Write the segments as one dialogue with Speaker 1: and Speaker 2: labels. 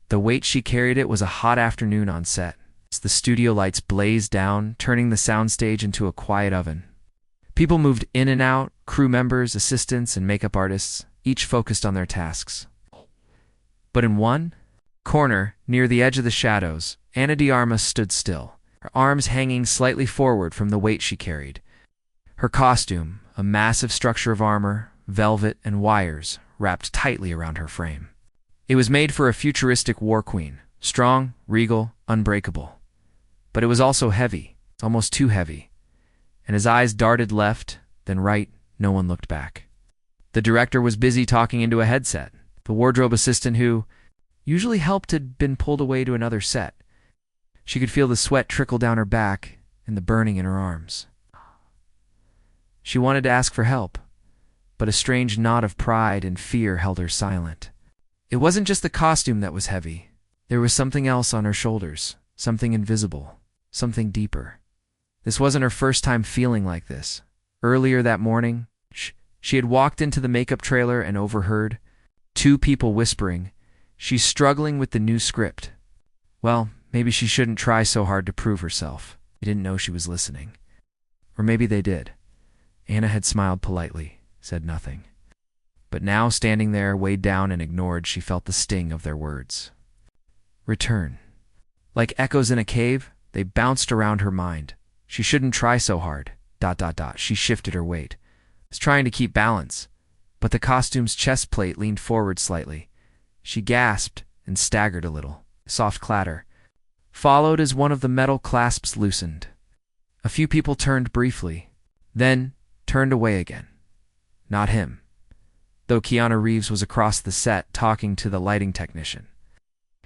Speaker 1: The weight she carried it was a hot afternoon on set. The studio lights blazed down, turning the soundstage into a quiet oven. People moved in and out, crew members, assistants, and makeup artists, each focused on their tasks. But in one corner, near the edge of the shadows, Ana de Armas stood still, her arms hanging slightly forward from the weight she carried. Her costume, a massive structure of armor, velvet, and wires, wrapped tightly around her frame. It was made for a futuristic war queen, strong, regal, unbreakable. But it was also heavy, almost too heavy. And his eyes darted left, then right. No one looked back. The director was busy talking into a headset. The wardrobe assistant who usually helped had been pulled away to another set. She could feel the sweat trickle down her back and the burning in her arms. She wanted to ask for help, but a strange knot of pride and fear held her silent. It wasn't just the costume that was heavy. There was something else on her shoulders, something invisible, something deeper. This wasn't her first time feeling like this. Earlier that morning, she had walked into the makeup trailer and overheard two people whispering, "She's struggling with the new script." Well, maybe she shouldn't try so hard to prove herself. They didn't know she was listening. Or maybe they did. Ana had smiled politely, said nothing. But now, standing there, weighed down and ignored, she felt the sting of their words. Return. Like echoes in a cave, they bounced around her mind. She shouldn't try so hard. ... She shifted her weight. Was trying to keep balance, but the costume's chest plate leaned forward slightly. She gasped and staggered a little. A soft clatter followed as one of the metal clasps loosened. A few people turned briefly, then turned away again. Not him, though Keanu Reeves was across the set talking to the lighting technician.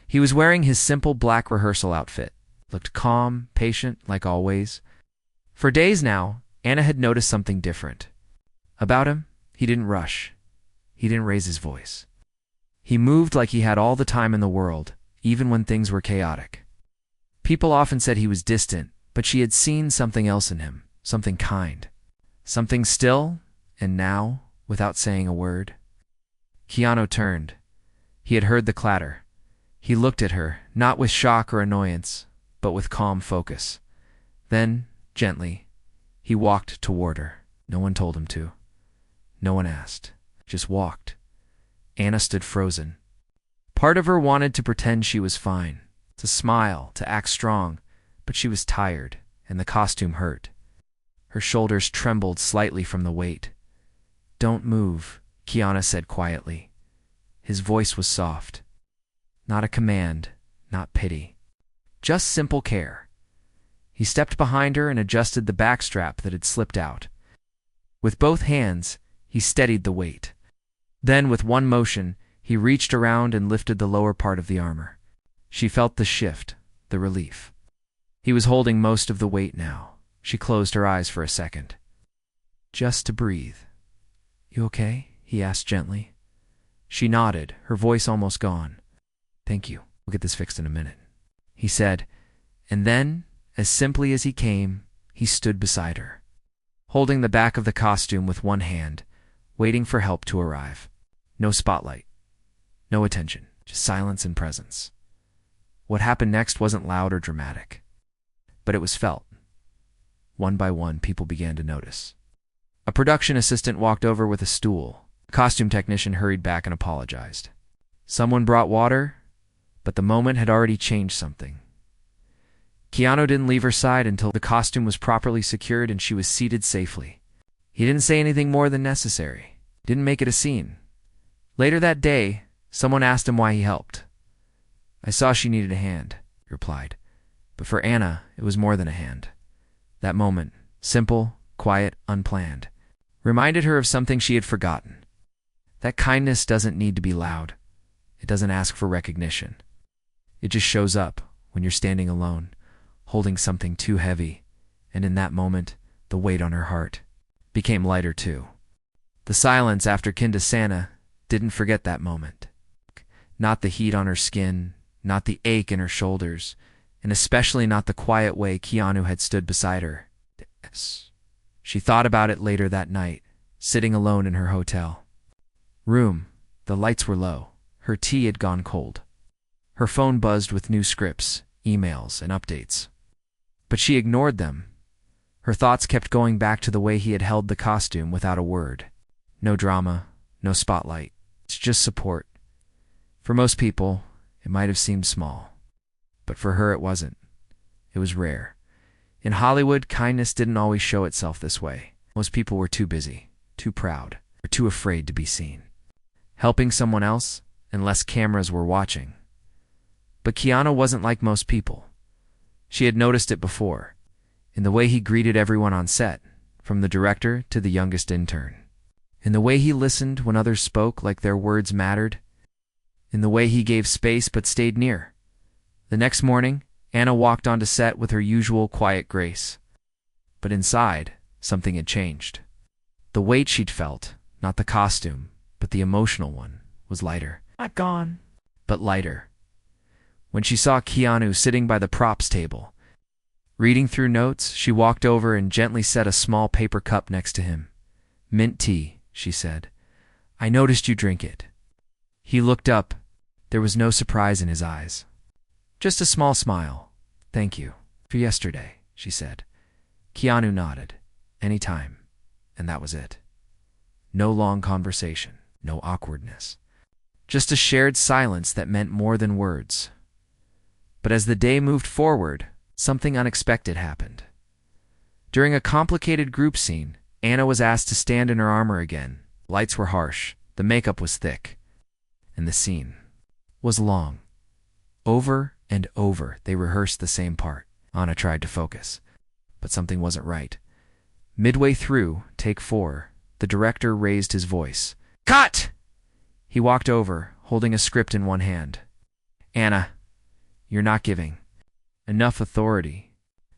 Speaker 1: He was wearing his simple black rehearsal outfit, looked calm, patient, like always. For days now, Ana had noticed something different. About him, he didn't rush. He didn't raise his voice. He moved like he had all the time in the world, even when things were chaotic. People often said he was distant, but she had seen something else in him, something kind. Something still, and now, without saying a word. Keanu turned. He had heard the clatter. He looked at her, not with shock or annoyance, but with calm focus. Then, gently, he walked toward her. No one told him to. No one asked. Just walked. Ana stood frozen. Part of her wanted to pretend she was fine, to smile, to act strong, but she was tired, and the costume hurt. Her shoulders trembled slightly from the weight. "Don't move," Keanu said quietly. His voice was soft. Not a command, not pity. Just simple care. He stepped behind her and adjusted the backstrap that had slipped out. With both hands, he steadied the weight. Then, with one motion, he reached around and lifted the lower part of the armor. She felt the shift, the relief. He was holding most of the weight now. She closed her eyes for a second. Just to breathe. "You okay?" he asked gently. She nodded, her voice almost gone. "Thank you. We'll get this fixed in a minute," he said, and then, as simply as he came, he stood beside her, holding the back of the costume with one hand, waiting for help to arrive. No spotlight, no attention, just silence and presence. What happened next wasn't loud or dramatic, but it was felt. One by one, people began to notice. A production assistant walked over with a stool. The costume technician hurried back and apologized. Someone brought water, but the moment had already changed something. Keanu didn't leave her side until the costume was properly secured and she was seated safely. He didn't say anything more than necessary. Didn't make it a scene. Later that day, someone asked him why he helped. "I saw she needed a hand," he replied. But for Ana, it was more than a hand. That moment, simple, quiet, unplanned, reminded her of something she had forgotten. That kindness doesn't need to be loud. It doesn't ask for recognition. It just shows up when you're standing alone, holding something too heavy, and in that moment, the weight on her heart became lighter too. The silence after Kindasana didn't forget that moment. Not the heat on her skin, not the ache in her shoulders, and especially not the quiet way Keanu had stood beside her. She thought about it later that night, sitting alone in her hotel room. The lights were low. Her tea had gone cold. Her phone buzzed with new scripts, emails, and updates. But she ignored them. Her thoughts kept going back to the way he had held the costume without a word. No drama, no spotlight. It's just support. For most people, it might have seemed small. But for her, it wasn't. It was rare. In Hollywood, kindness didn't always show itself this way. Most people were too busy, too proud, or too afraid to be seen. Helping someone else, unless cameras were watching. But Keanu wasn't like most people. She had noticed it before, in the way he greeted everyone on set, from the director to the youngest intern. In the way he listened when others spoke like their words mattered. In the way he gave space but stayed near. The next morning, Anna walked onto set with her usual quiet grace. But inside, something had changed. The weight she'd felt, not the costume, but the emotional one, was lighter. Not gone, but lighter. When she saw Keanu sitting by the props table, reading through notes, she walked over and gently set a small paper cup next to him. "Mint tea," she said. "I noticed you drink it." He looked up. There was no surprise in his eyes. Just a small smile. "Thank you. For yesterday," she said. Keanu nodded. "Anytime." And that was it. No long conversation, no awkwardness. Just a shared silence that meant more than words. But as the day moved forward, something unexpected happened. During a complicated group scene, Anna was asked to stand in her armor again. Lights were harsh, the makeup was thick, and the scene was long. Over and over, they rehearsed the same part. Anna tried to focus, but something wasn't right. Midway through, take 4, the director raised his voice. "Cut!" He walked over, holding a script in one hand. "Anna, you're not giving enough authority.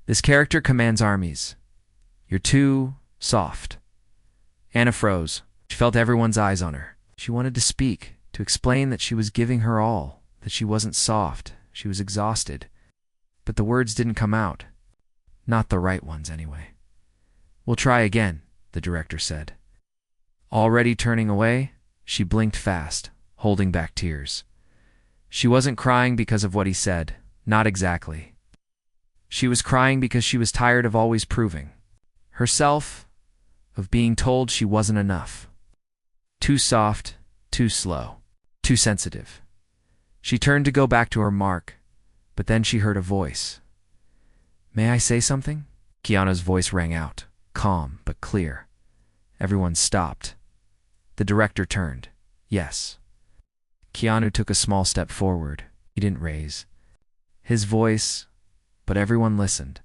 Speaker 1: This character commands armies. You're too soft." Anna froze. She felt everyone's eyes on her. She wanted to speak, to explain that she was giving her all, that she wasn't soft, she was exhausted. But the words didn't come out. Not the right ones, anyway. "We'll try again," the director said. Already turning away, she blinked fast, holding back tears. She wasn't crying because of what he said, not exactly. She was crying because she was tired of always proving herself, of being told she wasn't enough. Too soft, too slow, too sensitive. She turned to go back to her mark, but then she heard a voice. "May I say something?" Keanu's voice rang out, calm but clear. Everyone stopped. The director turned. "Yes." Keanu took a small step forward. He didn't raise his voice, but everyone listened.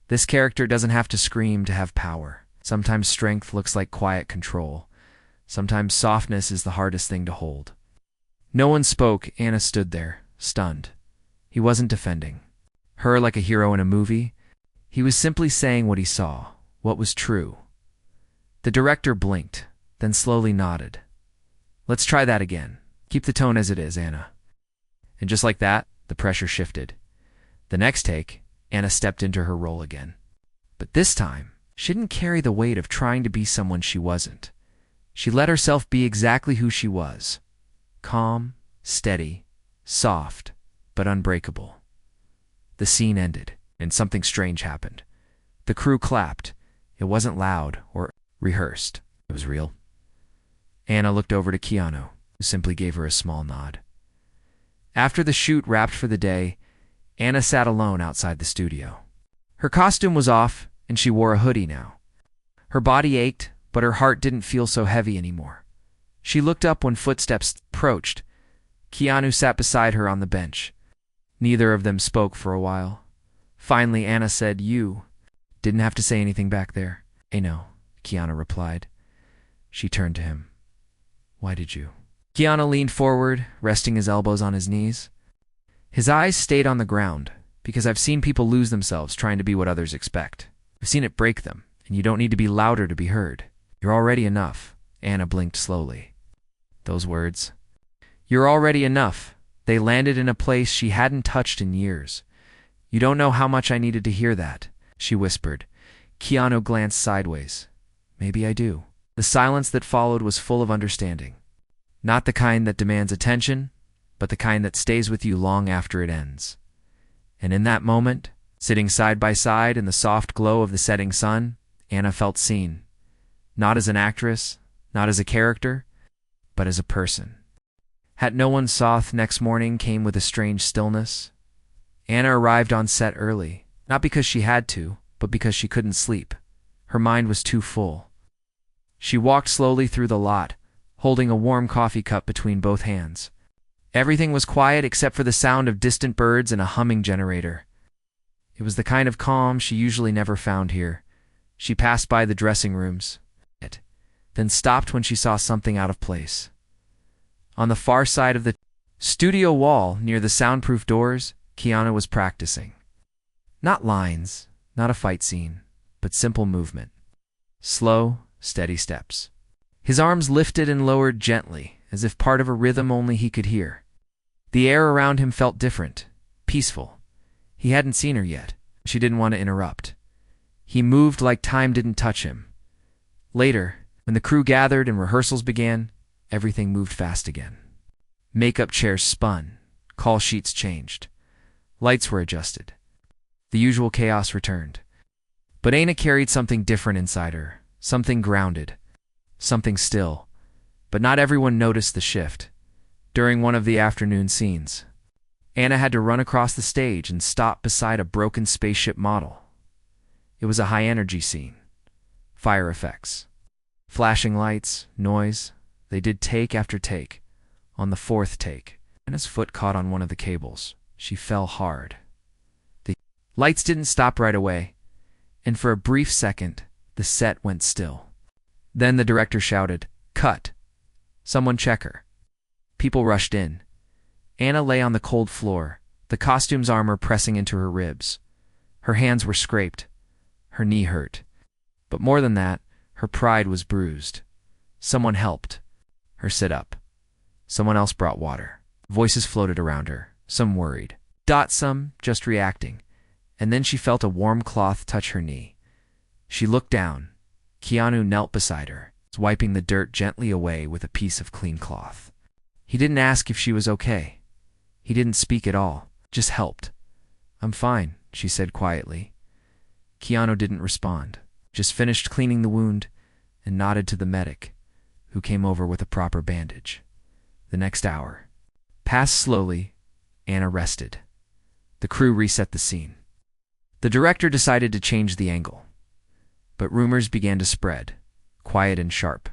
Speaker 1: This character doesn't have to scream to have power. Sometimes strength looks like quiet control. Sometimes softness is the hardest thing to hold. No one spoke. Anna stood there, stunned. He wasn't defending her like a hero in a movie. He was simply saying what he saw, what was true. The director blinked, then slowly nodded. "Let's try that again. Keep the tone as it is, Anna." And just like that, the pressure shifted. The next take, Anna stepped into her role again. But this time, she didn't carry the weight of trying to be someone she wasn't. She let herself be exactly who she was. Calm, steady, soft, but unbreakable. The scene ended, and something strange happened. The crew clapped. It wasn't loud or rehearsed. It was real. Anna looked over to Keanu, who simply gave her a small nod. After the shoot wrapped for the day, Anna sat alone outside the studio. Her costume was off, and she wore a hoodie now. Her body ached, but her heart didn't feel so heavy anymore. She looked up when footsteps approached. Keanu sat beside her on the bench. Neither of them spoke for a while. Finally, Anna said, "You didn't have to say anything back there." "I know," Keanu replied. She turned to him. "Why did you?" Keanu leaned forward, resting his elbows on his knees. His eyes stayed on the ground, because I've seen people lose themselves trying to be what others expect. I've seen it break them, and you don't need to be louder to be heard. You're already enough. Anna blinked slowly. Those words, "You're already enough," they landed in a place she hadn't touched in years. "You don't know how much I needed to hear that," she whispered. Keanu glanced sideways. "Maybe I do." The silence that followed was full of understanding. Not the kind that demands attention, but the kind that stays with you long after it ends. And in that moment, sitting side by side in the soft glow of the setting sun, Anna felt seen, not as an actress, not as a character, but as a person. Hat no one saw next morning came with a strange stillness. Anna arrived on set early, not because she had to, but because she couldn't sleep. Her mind was too full. She walked slowly through the lot, holding a warm coffee cup between both hands. Everything was quiet except for the sound of distant birds and a humming generator. It was the kind of calm she usually never found here. She passed by the dressing rooms, then stopped when she saw something out of place. On the far side of the studio wall, near the soundproof doors, Keanu was practicing. Not lines, not a fight scene, but simple movement. Slow, steady steps. His arms lifted and lowered gently, as if part of a rhythm only he could hear. The air around him felt different, peaceful. He hadn't seen her yet. She didn't want to interrupt. He moved like time didn't touch him. Later, when the crew gathered and rehearsals began, everything moved fast again. Makeup chairs spun, call sheets changed. Lights were adjusted. The usual chaos returned. But Anna carried something different inside her, something grounded, something still. But not everyone noticed the shift. During one of the afternoon scenes, Anna had to run across the stage and stop beside a broken spaceship model. It was a high-energy scene. Fire effects. Flashing lights, noise. They did take after take. On the fourth take, Anna's foot caught on one of the cables. She fell hard. The lights didn't stop right away, and for a brief second, the set went still. Then the director shouted, "Cut! Someone check her." People rushed in. Anna lay on the cold floor, the costume's armor pressing into her ribs. Her hands were scraped. Her knee hurt. But more than that, her pride was bruised. Someone helped her sit up. Someone else brought water. Voices floated around her, some worried, some just reacting. And then she felt a warm cloth touch her knee. She looked down. Keanu knelt beside her, wiping the dirt gently away with a piece of clean cloth. He didn't ask if she was okay. He didn't speak at all, just helped. "I'm fine," she said quietly. Keanu didn't respond, just finished cleaning the wound and nodded to the medic, who came over with a proper bandage. The next hour passed slowly. Anna rested. The crew reset the scene. The director decided to change the angle. But rumors began to spread, quiet and sharp,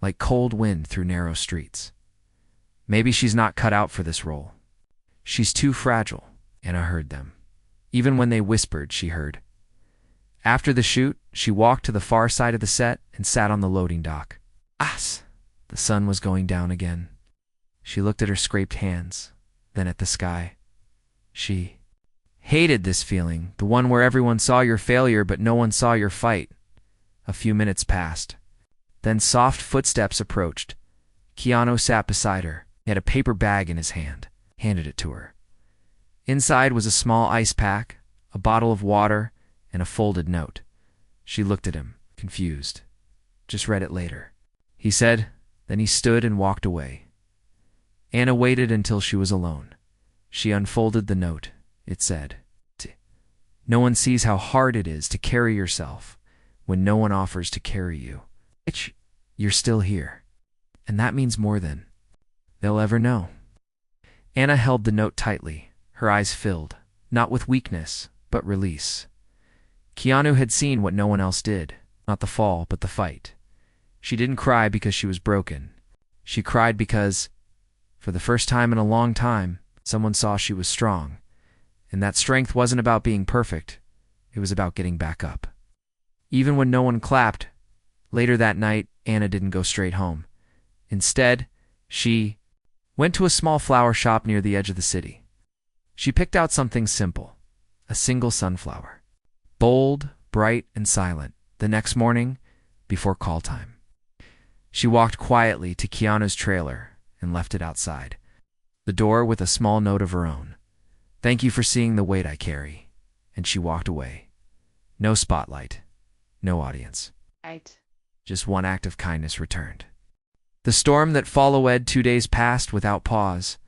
Speaker 1: like cold wind through narrow streets. Maybe she's not cut out for this role. She's too fragile, Anna heard them. Even when they whispered, she heard. After the shoot, she walked to the far side of the set and sat on the loading dock. The sun was going down again. She looked at her scraped hands, then at the sky. She hated this feeling, the one where everyone saw your failure but no one saw your fight. A few minutes passed. Then soft footsteps approached. Keanu sat beside her. He had a paper bag in his hand, handed it to her. Inside was a small ice pack, a bottle of water, and a folded note. She looked at him, confused. "Just read it later," he said. Then he stood and walked away. Anna waited until she was alone. She unfolded the note. It said, "No one sees how hard it is to carry yourself when no one offers to carry you. You're still here. And that means more than they'll ever know." Anna held the note tightly, her eyes filled, not with weakness, but release. Keanu had seen what no one else did, not the fall, but the fight. She didn't cry because she was broken. She cried because, for the first time in a long time, someone saw she was strong. And that strength wasn't about being perfect. It was about getting back up. Even when no one clapped, later that night, Anna didn't go straight home. Instead, she went to a small flower shop near the edge of the city. She picked out something simple, a single sunflower. Bold, bright, and silent, the next morning, before call time. She walked quietly to Keanu's trailer and left it outside, the door with a small note of her own. "Thank you for seeing the weight I carry." And she walked away. No spotlight, no audience. Just one act of kindness returned. The storm that followed 2 days passed without pause.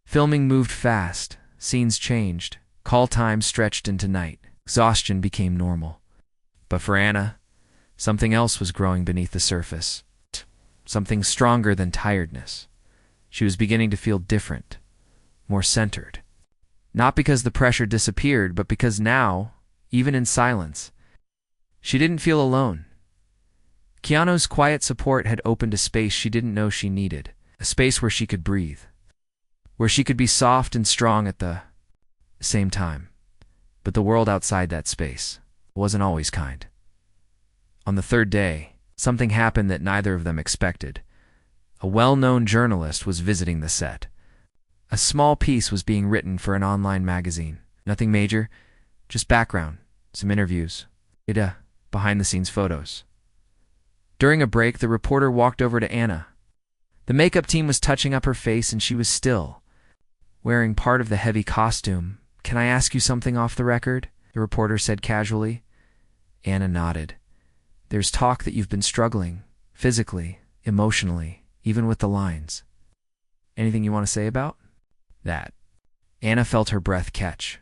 Speaker 1: Filming moved fast, scenes changed, call time stretched into night, exhaustion became normal. But for Anna, something else was growing beneath the surface. Something stronger than tiredness. She was beginning to feel different, more centered. Not because the pressure disappeared, but because now, even in silence, she didn't feel alone. Keanu's quiet support had opened a space she didn't know she needed, a space where she could breathe, where she could be soft and strong at the same time. But the world outside that space wasn't always kind. On the third day, something happened that neither of them expected. A well-known journalist was visiting the set. A small piece was being written for an online magazine. Nothing major, just background, some interviews, behind-the-scenes photos. During a break, the reporter walked over to Anna. The makeup team was touching up her face and she was still, wearing part of the heavy costume. "Can I ask you something off the record?" the reporter said casually. Anna nodded. "There's talk that you've been struggling, physically, emotionally, even with the lines. Anything you want to say about that?" Anna felt her breath catch.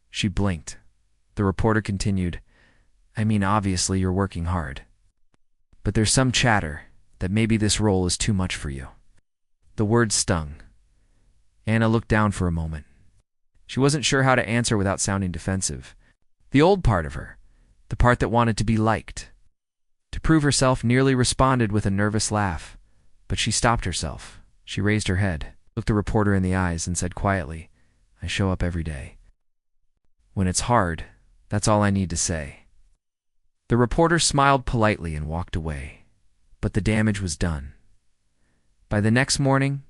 Speaker 1: She blinked. The reporter continued, "I mean, obviously you're working hard. But there's some chatter that maybe this role is too much for you." The words stung. Anna looked down for a moment. She wasn't sure how to answer without sounding defensive. The old part of her, the part that wanted to be liked, to prove herself, nearly responded with a nervous laugh. But she stopped herself. She raised her head, looked the reporter in the eyes, and said quietly, "I show up every day. When it's hard, that's all I need to say." The reporter smiled politely and walked away. But the damage was done. By the next morning,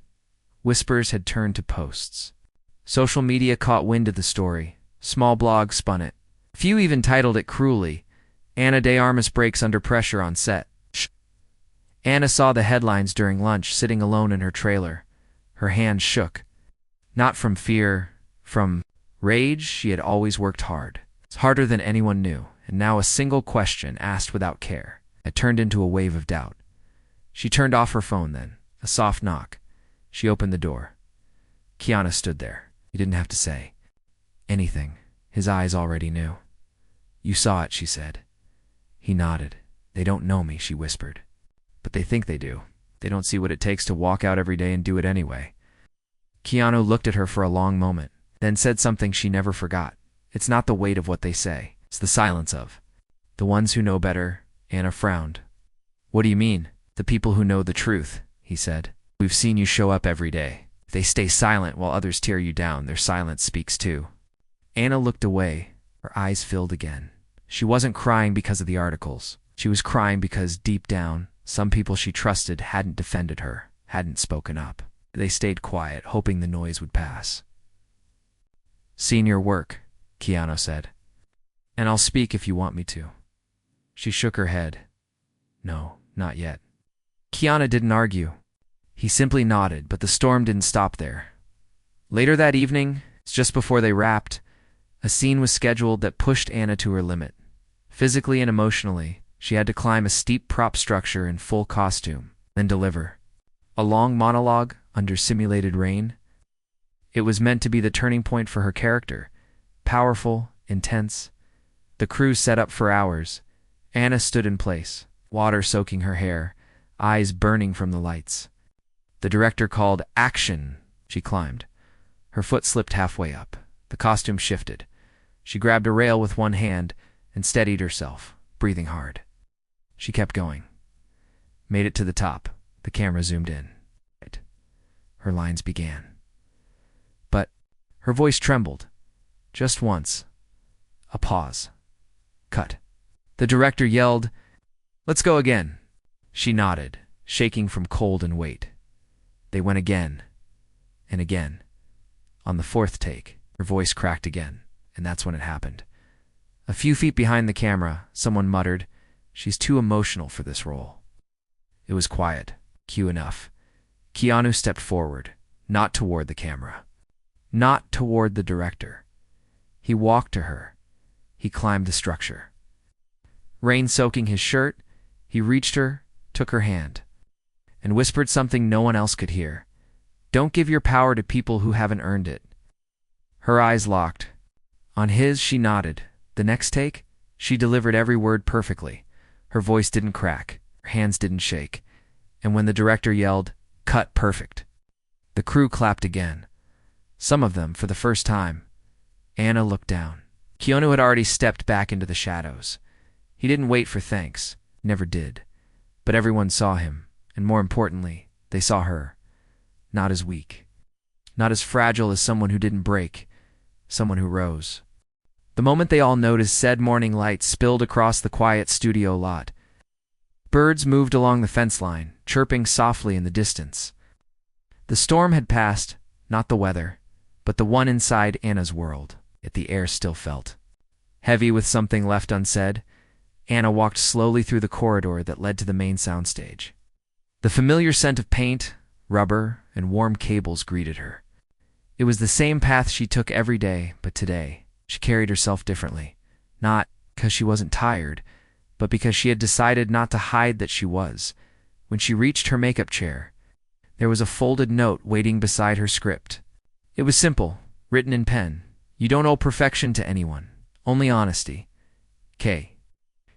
Speaker 1: whispers had turned to posts. Social media caught wind of the story. Small blogs spun it. Few even titled it cruelly, "Ana de Armas breaks under pressure on set." Anna saw the headlines during lunch, sitting alone in her trailer. Her hands shook. Not from fear, from rage. She had always worked hard. It's harder than anyone knew, and now a single question, asked without care, had turned into a wave of doubt. She turned off her phone then. A soft knock. She opened the door. Keanu stood there. He didn't have to say anything. His eyes already knew. "You saw it," she said. He nodded. "They don't know me," she whispered. "But they think they do. They don't see what it takes to walk out every day and do it anyway." Keanu looked at her for a long moment, then said something she never forgot. "It's not the weight of what they say. It's the silence of the ones who know better." Anna frowned. "What do you mean?" "The people who know the truth," he said. "We've seen you show up every day. If they stay silent while others tear you down, their silence speaks too." Anna looked away. Her eyes filled again. She wasn't crying because of the articles. She was crying because, deep down, some people she trusted hadn't defended her, hadn't spoken up. They stayed quiet, hoping the noise would pass. "Seen your work," Keanu said. "And I'll speak if you want me to." She shook her head. "No, not yet." Keanu didn't argue. He simply nodded, but the storm didn't stop there. Later that evening, just before they wrapped, a scene was scheduled that pushed Anna to her limit. Physically and emotionally, she had to climb a steep prop structure in full costume, then deliver a long monologue under simulated rain. It was meant to be the turning point for her character. Powerful, intense. The crew set up for hours. Anna stood in place, water soaking her hair, eyes burning from the lights. The director called action. She climbed. Her foot slipped halfway up. The costume shifted. She grabbed a rail with one hand and steadied herself, breathing hard. She kept going. Made it to the top. The camera zoomed in. Her lines began. But her voice trembled. Just once. A pause. Cut. The director yelled, "Let's go again." She nodded, shaking from cold and weight. They went again and again. On the fourth take, her voice cracked again, and that's when it happened. A few feet behind the camera, someone muttered, "She's too emotional for this role." It was quiet. Cue enough. Keanu stepped forward, not toward the camera, not toward the director. He walked to her. He climbed the structure. Rain soaking his shirt, he reached her, took her hand, and whispered something no one else could hear. Don't give your power to people who haven't earned it. Her eyes locked. On his, she nodded. The next take, she delivered every word perfectly. Her voice didn't crack. Her hands didn't shake. And when the director yelled, "Cut perfect," the crew clapped again. Some of them, for the first time. Anna looked down. Keanu had already stepped back into the shadows. He didn't wait for thanks. Never did. But everyone saw him. And more importantly, they saw her. Not as weak. Not as fragile as someone who didn't break. Someone who rose. The moment they all noticed, said morning light spilled across the quiet studio lot. Birds moved along the fence line, chirping softly in the distance. The storm had passed, not the weather, but the one inside Anna's world. Yet the air still felt heavy with something left unsaid. Anna walked slowly through the corridor that led to the main soundstage. The familiar scent of paint, rubber, and warm cables greeted her. It was the same path she took every day, but today, she carried herself differently. Not because she wasn't tired, but because she had decided not to hide that she was. When she reached her makeup chair, there was a folded note waiting beside her script. It was simple, written in pen. You don't owe perfection to anyone, only honesty. K.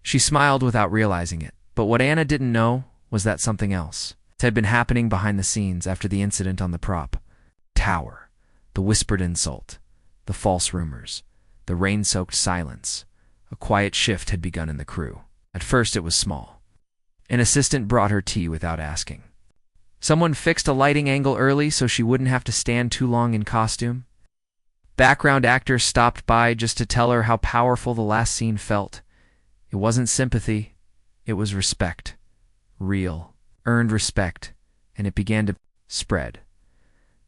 Speaker 1: She smiled without realizing it, but what Anna didn't know was that something else had been happening behind the scenes after the incident on the prop tower. The whispered insult, the false rumors, the rain-soaked silence. A quiet shift had begun in the crew. At first it was small. An assistant brought her tea without asking. Someone fixed a lighting angle early so she wouldn't have to stand too long in costume. Background actors stopped by just to tell her how powerful the last scene felt. It wasn't sympathy, it was respect. Real, earned respect, and it began to spread.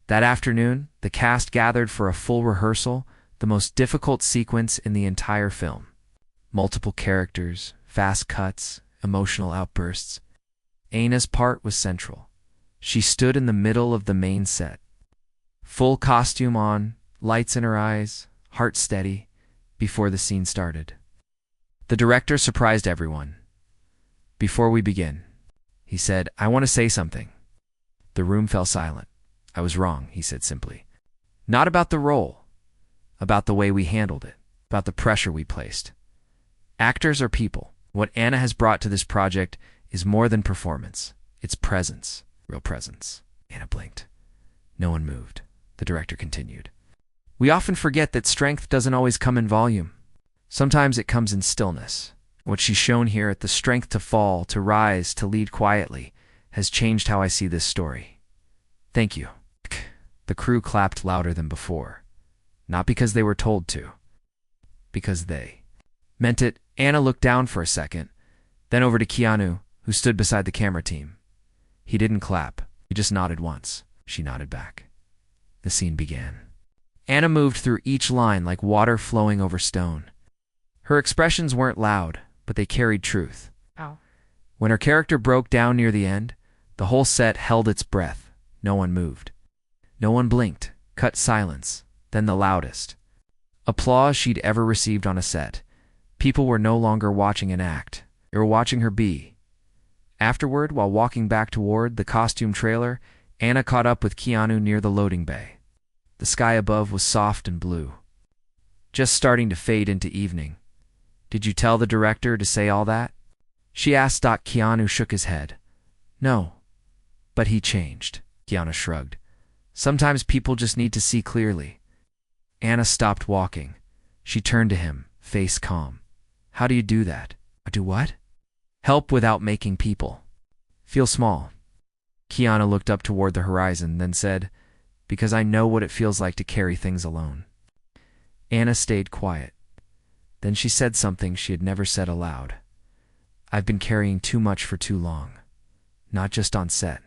Speaker 1: That afternoon, the cast gathered for a full rehearsal, the most difficult sequence in the entire film. Multiple characters, fast cuts, emotional outbursts. Anna's part was central. She stood in the middle of the main set. Full costume on, lights in her eyes, heart steady, before the scene started. The director surprised everyone. "Before we begin," he said, "I want to say something." The room fell silent. "I was wrong," he said simply. "Not about the role, about the way we handled it, about the pressure we placed. Actors are people. What Anna has brought to this project is more than performance. It's presence, real presence." Anna blinked. No one moved. The director continued. "We often forget that strength doesn't always come in volume. Sometimes it comes in stillness. What she's shown here, at the strength to fall, to rise, to lead quietly, has changed how I see this story. Thank you." The crew clapped louder than before. Not because they were told to. Because they meant it. Anna looked down for a second, then over to Keanu, who stood beside the camera team. He didn't clap. He just nodded once. She nodded back. The scene began. Anna moved through each line like water flowing over stone. Her expressions weren't loud, but they carried truth.
Speaker 2: Ow.
Speaker 1: When her character broke down near the end, the whole set held its breath. No one moved. No one blinked. Cut silence. Then the loudest applause she'd ever received on a set. People were no longer watching an act. They were watching her be. Afterward, while walking back toward the costume trailer, Anna caught up with Keanu near the loading bay. The sky above was soft and blue, just starting to fade into evening. "Did you tell the director to say all that?" she asked. Keanu shook his head. "No, but he changed." Keanu shrugged. "Sometimes people just need to see clearly." Anna stopped walking. She turned to him, face calm. "How do you do that?" "Do what?" "Help without making people feel small." Keanu looked up toward the horizon, then said, "Because I know what it feels like to carry things alone." Anna stayed quiet. Then she said something she had never said aloud. "I've been carrying too much for too long, not just on set."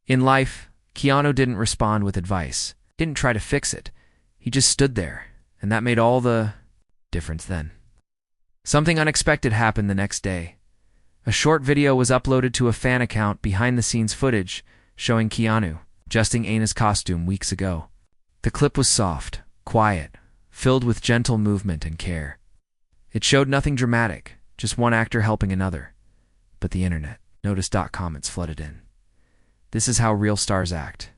Speaker 1: In life, Keanu didn't respond with advice, didn't try to fix it. He just stood there, and that made all the difference then. Something unexpected happened the next day. A short video was uploaded to a fan account, behind-the-scenes footage showing Keanu adjusting Anna's costume weeks ago. The clip was soft, quiet, filled with gentle movement and care. It showed nothing dramatic, just one actor helping another. But the internet noticed. Comments flooded in. "This is how real stars act.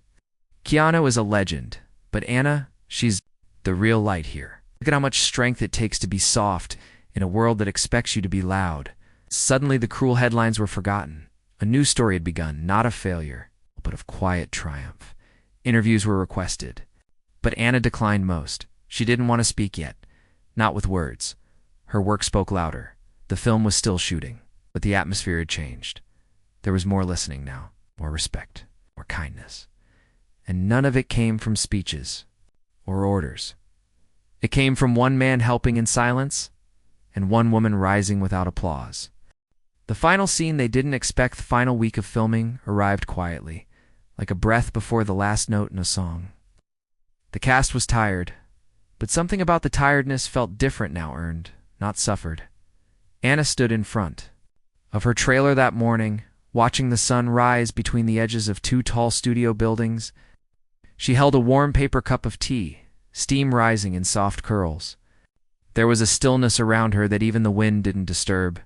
Speaker 1: Keanu is a legend, but Anna, she's the real light here. Look at how much strength it takes to be soft in a world that expects you to be loud. Suddenly the cruel headlines were forgotten. A new story had begun, not of failure, but of quiet triumph. Interviews were requested, but Anna declined most. She didn't want to speak yet, not with words. Her work spoke louder. The film was still shooting, but the atmosphere had changed. There was more listening now, more respect, more kindness. And none of it came from speeches or orders. It came from one man helping in silence and one woman rising without applause. The final scene they didn't expect, the final week of filming, arrived quietly, like a breath before the last note in a song. The cast was tired, but something about the tiredness felt different now, earned, not suffered. Anna stood in front of her trailer that morning, watching the sun rise between the edges of two tall studio buildings. She held a warm paper cup of tea, steam rising in soft curls. There was a stillness around her that even the wind didn't disturb.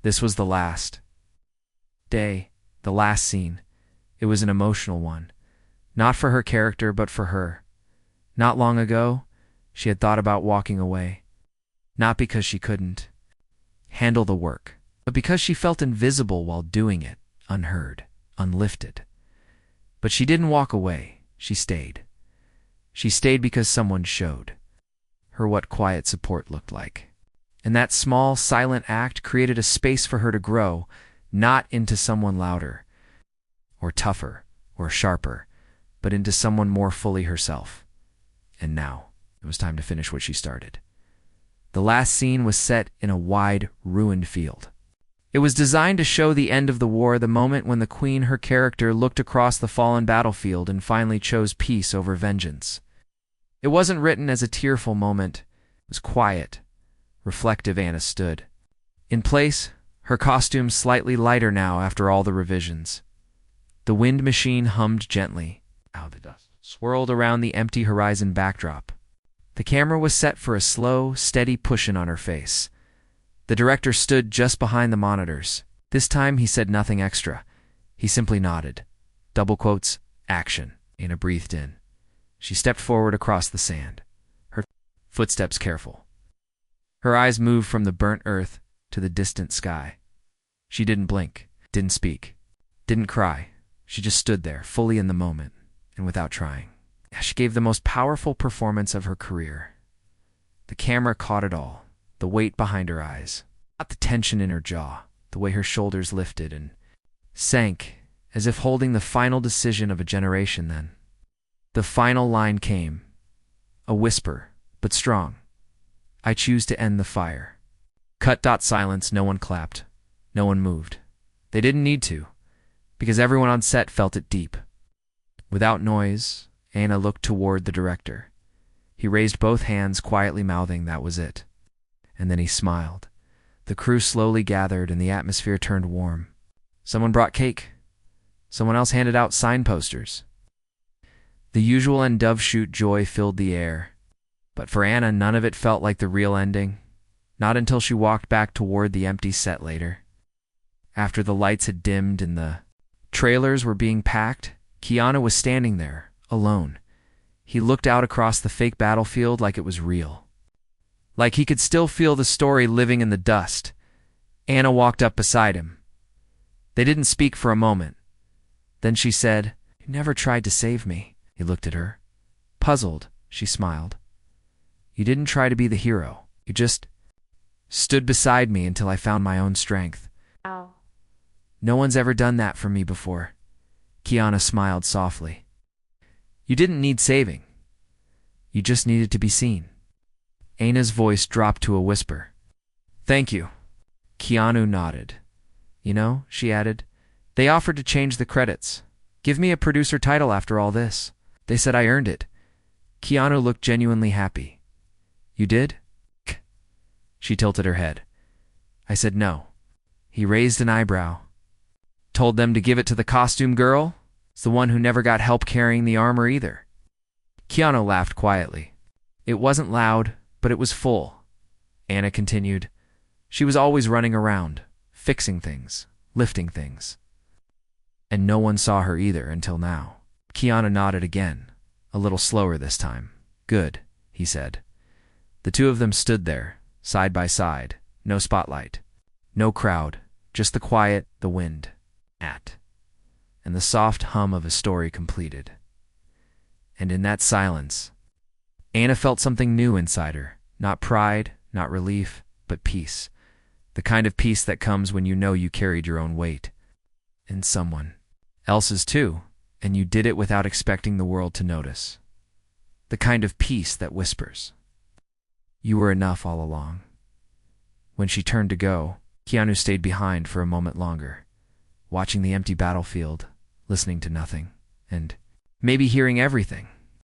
Speaker 1: This was the last day, the last scene. It was an emotional one, not for her character, but for her. Not long ago, she had thought about walking away, not because she couldn't handle the work, but because she felt invisible while doing it, unheard, unlifted. But she didn't walk away, she stayed. She stayed because someone showed her what quiet support looked like. And that small, silent act created a space for her to grow, not into someone louder, or tougher, or sharper, but into someone more fully herself. And now, it was time to finish what she started. The last scene was set in a wide, ruined field. It was designed to show the end of the war, the moment when the Queen, her character, looked across the fallen battlefield and finally chose peace over vengeance. It wasn't written as a tearful moment. It was quiet, reflective. Anna stood in place, her costume slightly lighter now after all the revisions. The wind machine hummed gently. How the dust swirled around the empty horizon backdrop. The camera was set for a slow, steady push-in on her face. The director stood just behind the monitors. This time he said nothing extra. He simply nodded. Double quotes, action. Anna breathed in. She stepped forward across the sand, her footsteps careful. Her eyes moved from the burnt earth to the distant sky. She didn't blink, didn't speak, didn't cry. She just stood there, fully in the moment, and without trying. She gave the most powerful performance of her career. The camera caught it all, the weight behind her eyes, not the tension in her jaw, the way her shoulders lifted and sank, as if holding the final decision of a generation then. The final line came, a whisper, but strong. I choose to end the fire. Cut. Silence. No one clapped. No one moved. They didn't need to, because everyone on set felt it deep. Without noise, Anna looked toward the director. He raised both hands, quietly mouthing, "That was it." And then he smiled. The crew slowly gathered and the atmosphere turned warm. Someone brought cake. Someone else handed out sign posters. The usual end of shoot joy filled the air. But for Anna, none of it felt like the real ending. Not until she walked back toward the empty set later. After the lights had dimmed and the trailers were being packed, Keanu was standing there, alone. He looked out across the fake battlefield like it was real. Like he could still feel the story living in the dust. Anna walked up beside him. They didn't speak for a moment. Then she said, "You never tried to save me." He looked at her. Puzzled, she smiled. "You didn't try to be the hero. You just stood beside me until I found my own strength."
Speaker 2: Wow.
Speaker 1: "No one's ever done that for me before." Keanu smiled softly. "You didn't need saving. You just needed to be seen." Anna's voice dropped to a whisper. "Thank you." Keanu nodded. "You know," she added, "they offered to change the credits. Give me a producer title after all this. They said I earned it." Keanu looked genuinely happy. "You did?" She tilted her head. "I said no." He raised an eyebrow. "Told them to give it to the costume girl? It's the one who never got help carrying the armor either." Keanu laughed quietly. It wasn't loud, but it was full. Anna continued. "She was always running around, fixing things, lifting things. And no one saw her either until now." Keanu nodded again, a little slower this time. Good, he said. The two of them stood there, side by side, no spotlight, no crowd, just the quiet, the wind, and the soft hum of a story completed. And in that silence, Anna felt something new inside her, not pride, not relief, but peace. The kind of peace that comes when you know you carried your own weight. And someone else's too, and you did it without expecting the world to notice. The kind of peace that whispers, "You were enough all along." When she turned to go, Keanu stayed behind for a moment longer, watching the empty battlefield, listening to nothing, and maybe hearing everything.